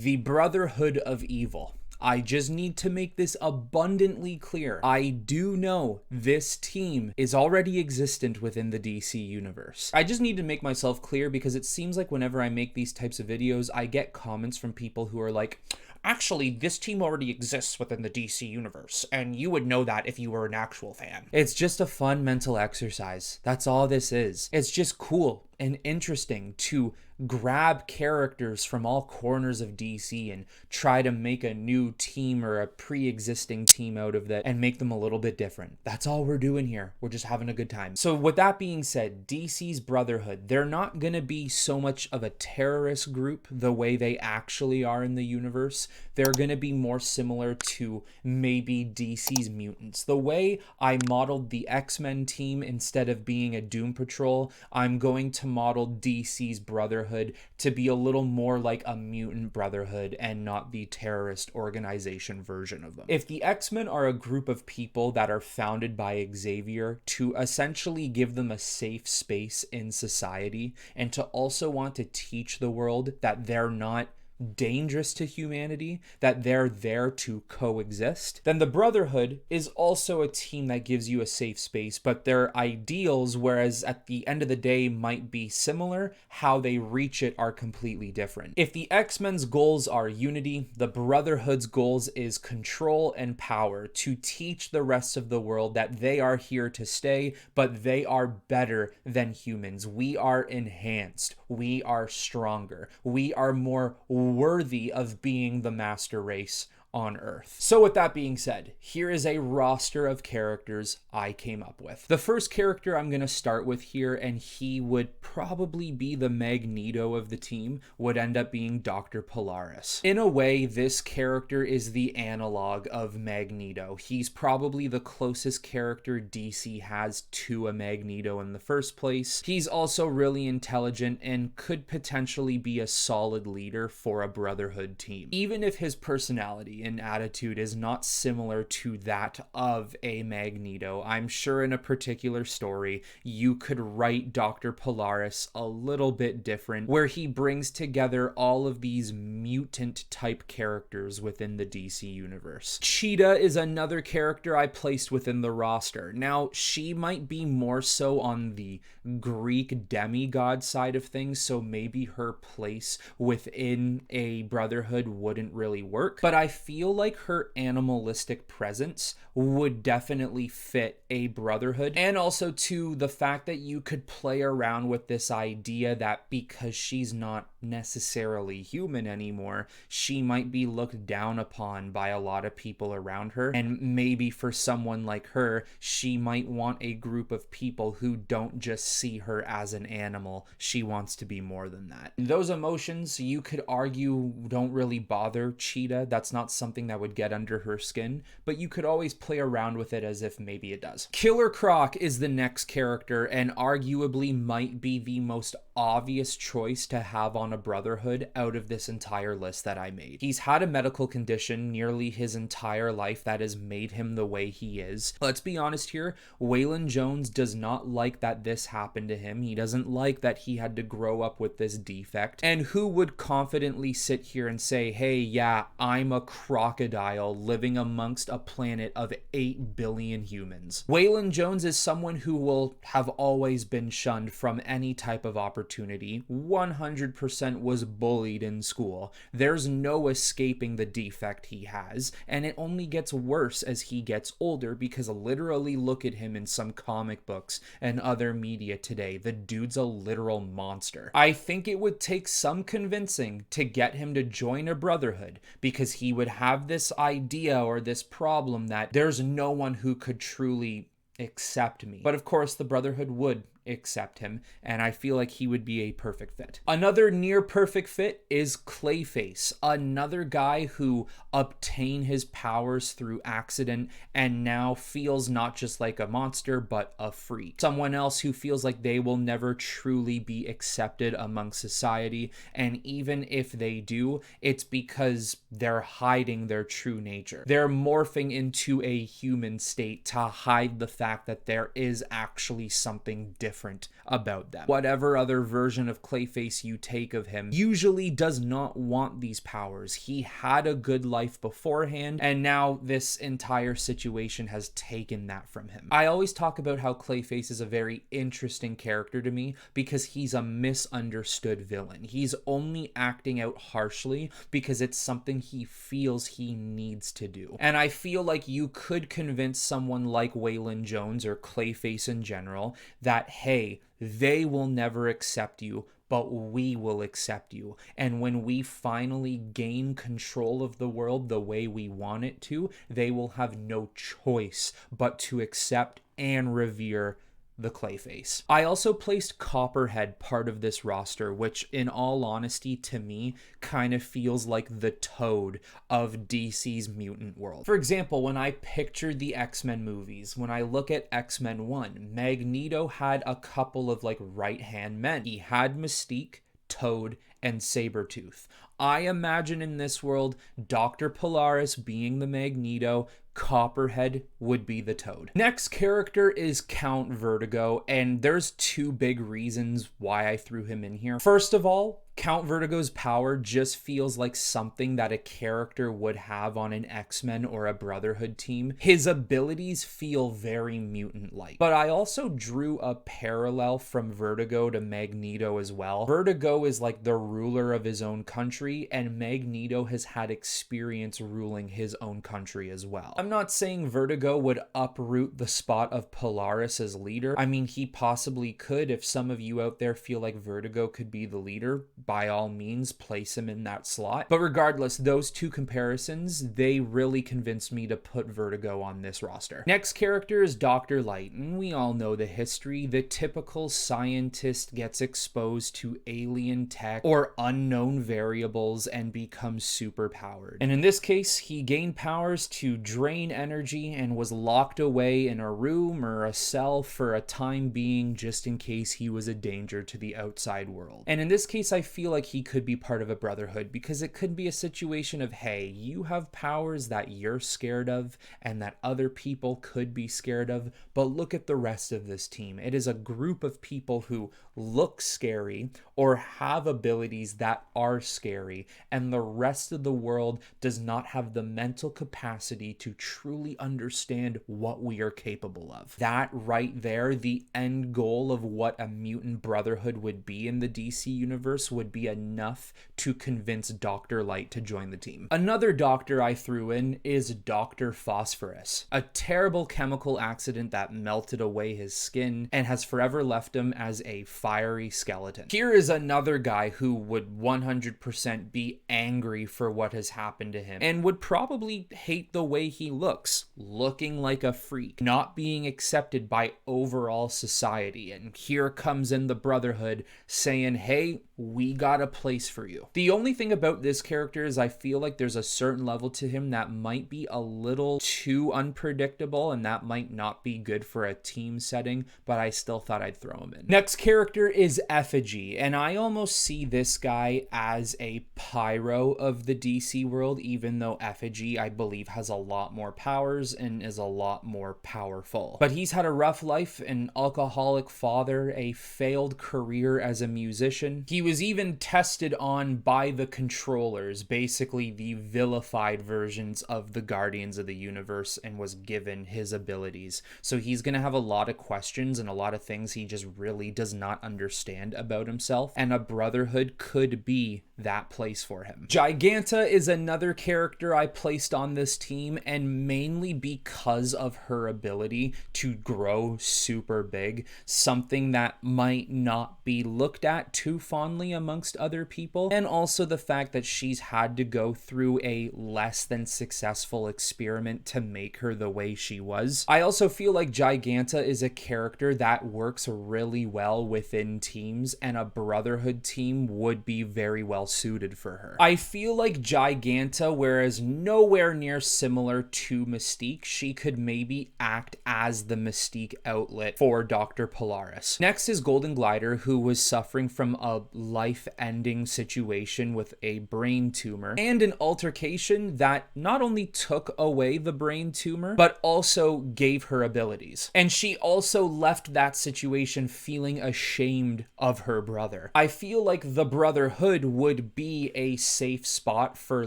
The Brotherhood of Evil. I just need to make this abundantly clear. I do know this team is already existent within the DC universe. I just need to make myself clear because it seems like whenever I make these types of videos, I get comments from people who are like, actually, this team already exists within the DC universe, and you would know that if you were an actual fan. It's just a fun mental exercise. That's all this is. It's just cool and interesting to grab characters from all corners of DC and try to make a new team or a pre-existing team out of that and make them a little bit different. That's all we're doing here. We're just having a good time. So with that being said, DC's Brotherhood, they're not going to be so much of a terrorist group the way they actually are in the universe. They're going to be more similar to maybe DC's mutants. The way I modeled the X-Men team, instead of being a Doom Patrol, I'm going to model DC's Brotherhood to be a little more like a mutant brotherhood and not the terrorist organization version of them. If the X-Men are a group of people that are founded by Xavier to essentially give them a safe space in society and to also want to teach the world that they're not dangerous to humanity, that they're there to coexist, then the Brotherhood is also a team that gives you a safe space, but their ideals, whereas at the end of the day might be similar, how they reach it are completely different. If the X-Men's goals are unity, the Brotherhood's goals is control and power, to teach the rest of the world that they are here to stay, but they are better than humans. We are enhanced. We are stronger. We are more worthy of being the master race on Earth. So with that being said, here is a roster of characters I came up with. The first character I'm going to start with here, and he would probably be the Magneto of the team, would end up being Dr. Polaris. In a way, this character is the analog of Magneto. He's probably the closest character DC has to a Magneto in the first place. He's also really intelligent and could potentially be a solid leader for a Brotherhood team. Even if his personality and attitude is not similar to that of a Magneto, I'm sure in a particular story you could write Dr. Polaris a little bit different, where he brings together all of these mutant type characters within the DC universe. Cheetah is another character I placed within the roster. Now, she might be more so on the Greek demigod side of things, so maybe her place within a Brotherhood wouldn't really work, but I feel like her animalistic presence would definitely fit a Brotherhood, and also to the fact that you could play around with this idea that because she's not necessarily human anymore, she might be looked down upon by a lot of people around her, and maybe for someone like her, she might want a group of people who don't just see her as an animal. She wants to be more than that. Those emotions, you could argue, don't really bother Cheetah. That's not something that would get under her skin, but you could always play around with it as if maybe it does. Killer Croc is the next character, and arguably might be the most obvious choice to have on a Brotherhood out of this entire list that I made. He's had a medical condition nearly his entire life that has made him the way he is. Let's be honest here, Waylon Jones does not like that this happened to him. He doesn't like that he had to grow up with this defect. And who would confidently sit here and say, hey, yeah, I'm a crocodile living amongst a planet of 8 billion humans? Waylon Jones is someone who will have always been shunned from any type of opportunity. 100% was bullied in school. There's no escaping the defect he has, and it only gets worse as he gets older, because literally look at him in some comic books and other media today. The dude's a literal monster. I think it would take some convincing to get him to join a Brotherhood, because he would have this idea or this problem that there's no one who could truly accept me. But of course, the Brotherhood would accept him, and I feel like he would be a perfect fit. Another near perfect fit is Clayface, another guy who obtained his powers through accident and now feels not just like a monster but a freak. Someone else who feels like they will never truly be accepted among society, and even if they do, it's because they're hiding their true nature. They're morphing into a human state to hide the fact that there is actually something different different about them. Whatever other version of Clayface you take of him usually does not want these powers. He had a good life beforehand, and now this entire situation has taken that from him. I always talk about how Clayface is a very interesting character to me because he's a misunderstood villain. He's only acting out harshly because it's something he feels he needs to do. And I feel like you could convince someone like Waylon Jones or Clayface in general that, hey, they will never accept you, but we will accept you. And when we finally gain control of the world the way we want it to, they will have no choice but to accept and revere the Clayface. I also placed Copperhead part of this roster, which in all honesty to me kind of feels like the Toad of DC's mutant world. For example, when I pictured the X-Men movies, when I look at X-Men 1, Magneto had a couple of like right-hand men. He had Mystique, Toad, and Sabretooth. I imagine in this world, Dr. Polaris being the Magneto, Copperhead would be the Toad. Next character is Count Vertigo, and there's two big reasons why I threw him in here. First of all, Count Vertigo's power just feels like something that a character would have on an X-Men or a Brotherhood team. His abilities feel very mutant-like. But I also drew a parallel from Vertigo to Magneto as well. Vertigo is like the ruler of his own country, and Magneto has had experience ruling his own country as well. I'm not saying Vertigo would uproot the spot of Polaris as leader. I mean, he possibly could. If some of you out there feel like Vertigo could be the leader, by all means, place him in that slot. But regardless, those two comparisons, they really convinced me to put Vertigo on this roster. Next character is Dr. Light, and we all know the history. The typical scientist gets exposed to alien tech or unknown variables and becomes superpowered. And in this case, he gained powers to drain energy and was locked away in a room or a cell for a time being, just in case he was a danger to the outside world. And in this case, I feel like he could be part of a Brotherhood, because it could be a situation of, hey, you have powers that you're scared of and that other people could be scared of, but look at the rest of this team. It is a group of people who look scary or have abilities that are scary, and the rest of the world does not have the mental capacity to truly understand what we are capable of. That right there, the end goal of what a mutant Brotherhood would be in the DC universe, would be enough to convince Dr. Light to join the team. Another doctor I threw in is Dr. Phosphorus, a terrible chemical accident that melted away his skin and has forever left him as a fiery skeleton. Here is another guy who would 100% be angry for what has happened to him and would probably hate the way he looks, looking like a freak, not being accepted by overall society. And here comes in the Brotherhood saying, hey, we got a place for you. The only thing about this character is I feel like there's a certain level to him that might be a little too unpredictable, and that might not be good for a team setting, but I still thought I'd throw him in. Next character is Effigy, and I almost see this guy as a Pyro of the DC world, even though Effigy, I believe, has a lot more powers and is a lot more powerful. But he's had a rough life, an alcoholic father, a failed career as a musician. He was even tested on by the controllers, basically the vilified versions of the Guardians of the Universe, and was given his abilities. So he's going to have a lot of questions and a lot of things he just really does not understand about himself, and a Brotherhood could be that place for him. Giganta is another character I placed on this team, and mainly because of her ability to grow super big, something that might not be looked at too fondly amongst other people, and also the fact that she's had to go through a less than successful experiment to make her the way she was. I also feel like Giganta is a character that works really well within teams, and a Brotherhood team would be very well suited for her. I feel like Giganta, whereas nowhere near similar to Mystique, she could maybe act as the Mystique outlet for Dr. Polaris. Next is Golden Glider, who was suffering from a life life-ending situation with a brain tumor, and an altercation that not only took away the brain tumor, but also gave her abilities. And she also left that situation feeling ashamed of her brother. I feel like the Brotherhood would be a safe spot for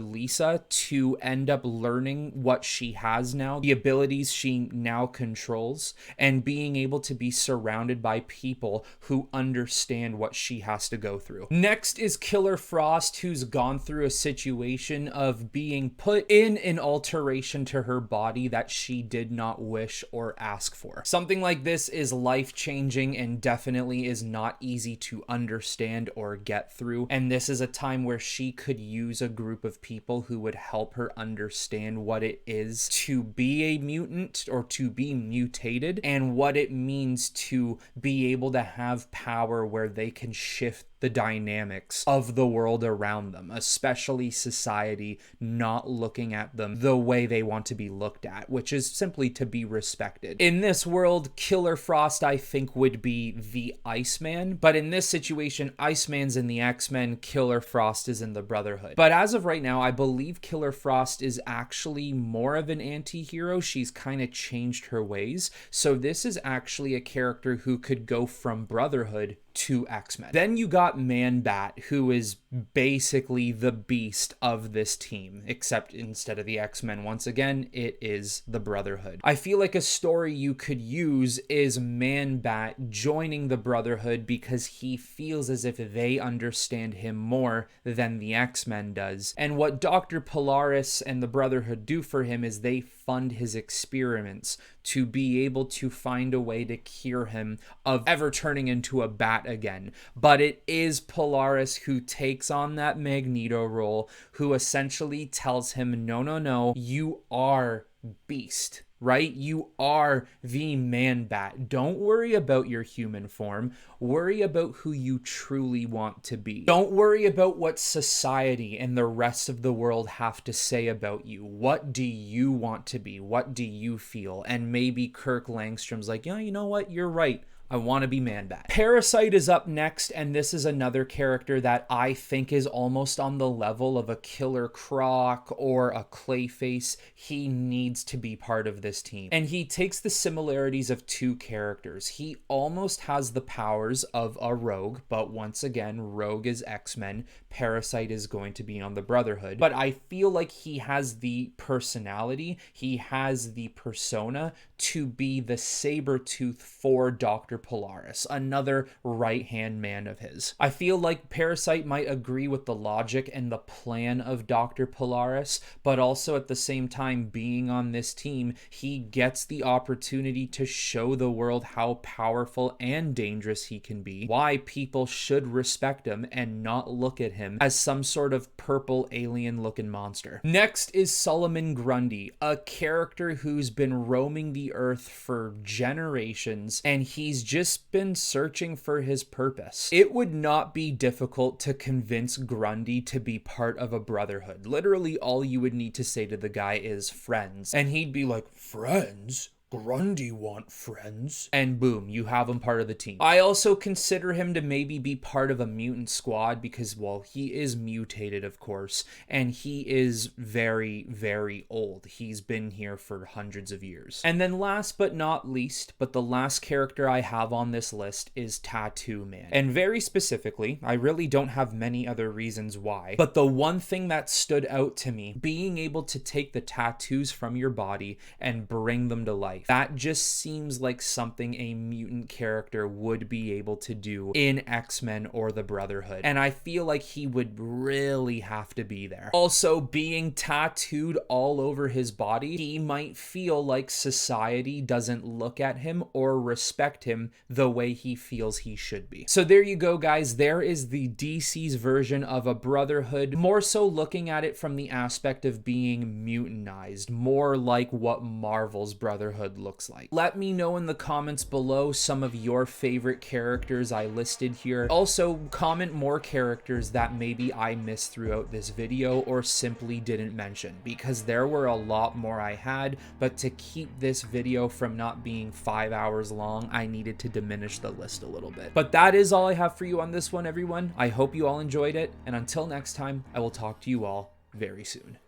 Lisa to end up learning what she has now, the abilities she now controls, and being able to be surrounded by people who understand what she has to go through. Next is Killer Frost, who's gone through a situation of being put in an alteration to her body that she did not wish or ask for. Something like this is life-changing and definitely is not easy to understand or get through, and this is a time where she could use a group of people who would help her understand what it is to be a mutant or to be mutated, and what it means to be able to have power where they can shift the dynamics of the world around them, especially society not looking at them the way they want to be looked at, which is simply to be respected. In this world, Killer Frost, I think, would be the Iceman, but in this situation, Iceman's in the X-Men, Killer Frost is in the Brotherhood. But as of right now, I believe Killer Frost is actually more of an anti-hero. She's kind of changed her ways, so this is actually a character who could go from Brotherhood to X-Men. Then you got Man-Bat, who is basically the beast of this team, except instead of the X-Men, once again, it is the Brotherhood. I feel like a story you could use is Man-Bat joining the Brotherhood because he feels as if they understand him more than the X-Men does. And what Dr. Polaris and the Brotherhood do for him is they fund his experiments to be able to find a way to cure him of ever turning into a bat again. But it is Polaris who takes on that Magneto role, who essentially tells him, no, you are Beast, right? You are the Man-Bat. Don't worry about your human form. Worry about who you truly want to be. Don't worry about what society and the rest of the world have to say about you. What do you want to be? What do you feel? And maybe Kirk Langstrom's like, yeah, you know what? You're right. I want to be Man-Bat. Parasite is up next, and this is another character that I think is almost on the level of a Killer Croc or a Clayface. He needs to be part of this team. And he takes the similarities of two characters. He almost has the powers of a Rogue, but once again, Rogue is X-Men. Parasite is going to be on the Brotherhood. But I feel like he has the personality, he has the persona to be the Sabretooth for Dr. Polaris, another right-hand man of his. I feel like Parasite might agree with the logic and the plan of Dr. Polaris, but also at the same time, being on this team, he gets the opportunity to show the world how powerful and dangerous he can be, why people should respect him and not look at him as some sort of purple alien-looking monster. Next is Solomon Grundy, a character who's been roaming the earth for generations, and he's just been searching for his purpose. It would not be difficult to convince Grundy to be part of a Brotherhood. Literally, all you would need to say to the guy is friends, and he'd be like, friends? Grundy want friends? And boom, you have him part of the team. I also consider him to maybe be part of a mutant squad because, well, he is mutated, of course, and he is very, very old. He's been here for hundreds of years. And then last but not least, but the last character I have on this list is Tattoo Man. And very specifically, I really don't have many other reasons why, but the one thing that stood out to me, being able to take the tattoos from your body and bring them to life. That just seems like something a mutant character would be able to do in X-Men or the Brotherhood. And I feel like he would really have to be there. Also, being tattooed all over his body, he might feel like society doesn't look at him or respect him the way he feels he should be. So there you go, guys. There is the DC's version of a Brotherhood, more so looking at it from the aspect of being mutantized, more like what Marvel's Brotherhood Brotherhood looks like. Let me know in the comments below some of your favorite characters I listed here. Also, comment more characters that maybe I missed throughout this video or simply didn't mention, because there were a lot more I had, but to keep this video from not being 5 hours long, I needed to diminish the list a little bit. But that is all I have for you on this one, everyone. I hope you all enjoyed it, and until next time, I will talk to you all very soon.